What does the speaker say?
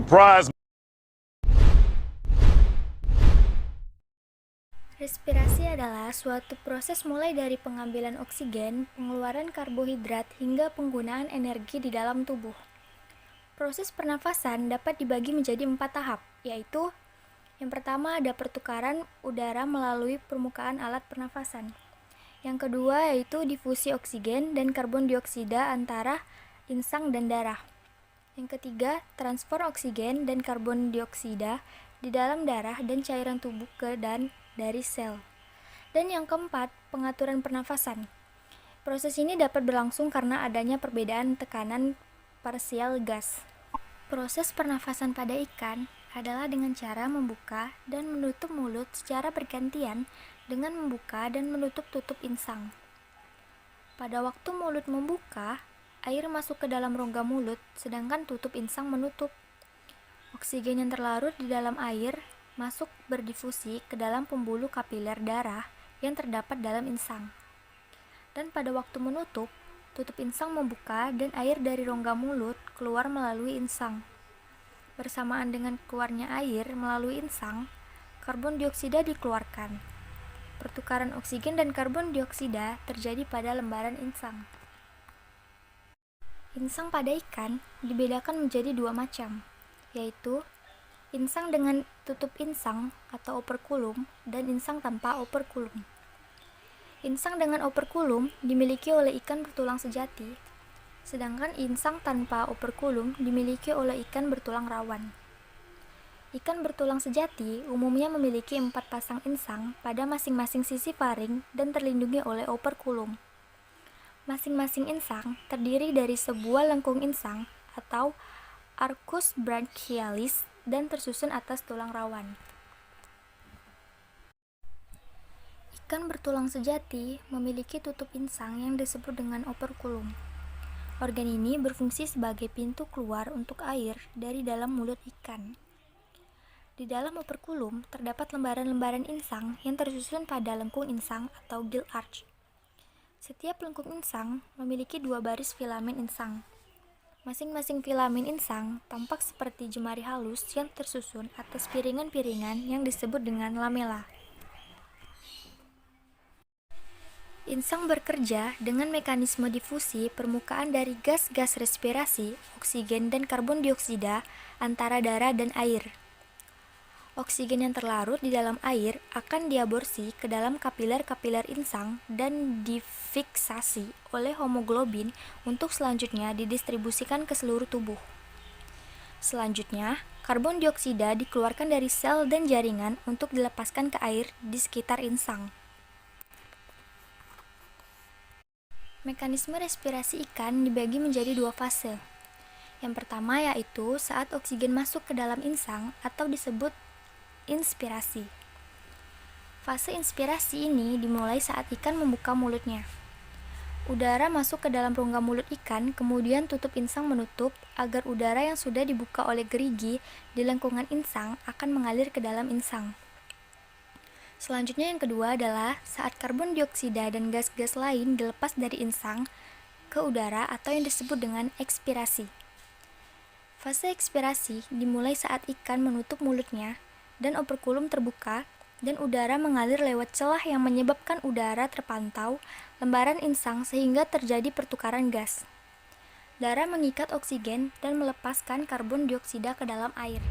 Surprise! Respirasi adalah suatu proses mulai dari pengambilan oksigen, pengeluaran karbohidrat, hingga penggunaan energi di dalam tubuh. Proses pernafasan dapat dibagi menjadi 4 tahap, yaitu yang pertama ada pertukaran udara melalui permukaan alat pernafasan. Yang kedua yaitu difusi oksigen dan karbon dioksida antara insang dan darah. Yang ketiga, transfer oksigen dan karbon dioksida di dalam darah dan cairan tubuh ke dan dari sel. Dan yang keempat, pengaturan pernafasan. Proses ini dapat berlangsung karena adanya perbedaan tekanan parsial gas. Proses pernafasan pada ikan adalah dengan cara membuka dan menutup mulut secara bergantian dengan membuka dan menutup tutup insang. Pada waktu mulut membuka, air masuk ke dalam rongga mulut, sedangkan tutup insang menutup. Oksigen yang terlarut di dalam air masuk berdifusi ke dalam pembuluh kapiler darah yang terdapat dalam insang. Dan pada waktu menutup, tutup insang membuka dan air dari rongga mulut keluar melalui insang. Bersamaan dengan keluarnya air melalui insang, karbon dioksida dikeluarkan. Pertukaran oksigen dan karbon dioksida terjadi pada lembaran insang. Insang pada ikan dibedakan menjadi 2 macam, yaitu insang dengan tutup insang atau operkulum dan insang tanpa operkulum. Insang dengan operkulum dimiliki oleh ikan bertulang sejati, sedangkan insang tanpa operkulum dimiliki oleh ikan bertulang rawan. Ikan bertulang sejati umumnya memiliki 4 pasang insang pada masing-masing sisi faring dan terlindungi oleh operkulum. Masing-masing insang terdiri dari sebuah lengkung insang atau arcus branchialis dan tersusun atas tulang rawan. Ikan bertulang sejati memiliki tutup insang yang disebut dengan operkulum. Organ ini berfungsi sebagai pintu keluar untuk air dari dalam mulut ikan. Di dalam operkulum terdapat lembaran-lembaran insang yang tersusun pada lengkung insang atau gill arch. Setiap lengkung insang memiliki 2 baris filamen insang. Masing-masing filamen insang tampak seperti jemari halus yang tersusun atas piringan-piringan yang disebut dengan lamela. Insang bekerja dengan mekanisme difusi permukaan dari gas-gas respirasi, oksigen dan karbon dioksida antara darah dan air. Oksigen yang terlarut di dalam air akan diaborsi ke dalam kapiler-kapiler insang dan difiksasi oleh hemoglobin untuk selanjutnya didistribusikan ke seluruh tubuh. Selanjutnya, karbon dioksida dikeluarkan dari sel dan jaringan untuk dilepaskan ke air di sekitar insang. Mekanisme respirasi ikan dibagi menjadi 2 fase. Yang pertama yaitu saat oksigen masuk ke dalam insang atau disebut inspirasi. Fase inspirasi ini dimulai saat ikan membuka mulutnya. Udara masuk ke dalam rongga mulut ikan, kemudian tutup insang menutup agar udara yang sudah dibuka oleh gerigi di lengkungan insang akan mengalir ke dalam insang. Selanjutnya yang kedua adalah saat karbon dioksida dan gas-gas lain dilepas dari insang ke udara atau yang disebut dengan ekspirasi. Fase ekspirasi dimulai saat ikan menutup mulutnya dan operkulum terbuka dan udara mengalir lewat celah yang menyebabkan udara terpantau lembaran insang sehingga terjadi pertukaran gas. Darah mengikat oksigen dan melepaskan karbon dioksida ke dalam air.